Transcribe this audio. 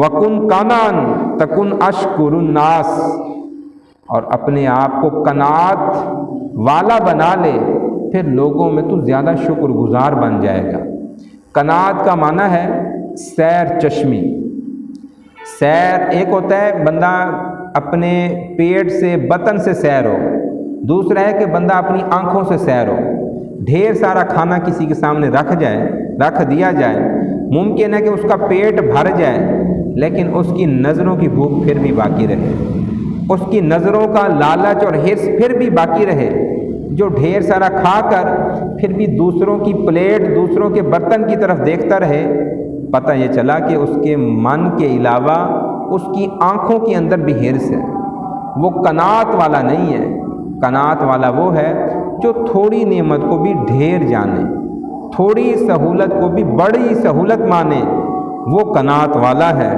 وَكُنْ قَنَعًا تَكُنْ أَشْكُرُ النَّاسِ، اور اپنے آپ کو قناعت والا بنا لے، پھر لوگوں میں تو زیادہ شکر گزار بن جائے گا۔ قناعت کا معنی ہے سیر چشمی۔ سیر ایک ہوتا ہے بندہ اپنے پیٹ سے بطن سے سیر ہو، دوسرا ہے کہ بندہ اپنی آنکھوں سے سیر ہو۔ ڈھیر سارا کھانا کسی کے سامنے رکھ دیا جائے، ممکن ہے کہ اس کا پیٹ بھر جائے لیکن اس کی نظروں کی بھوک پھر بھی باقی رہے، اس کی نظروں کا لالچ اور حرص پھر بھی باقی رہے۔ جو ڈھیر سارا کھا کر پھر بھی دوسروں کی پلیٹ، دوسروں کے برتن کی طرف دیکھتا رہے، پتہ یہ چلا کہ اس کے من کے علاوہ اس کی آنکھوں کے اندر بھی حرص ہے، وہ قناعت والا نہیں ہے۔ قناعت والا وہ ہے جو تھوڑی نعمت کو بھی ڈھیر جانے، تھوڑی سہولت کو بھی بڑی سہولت مانے، وہ قناعت والا ہے۔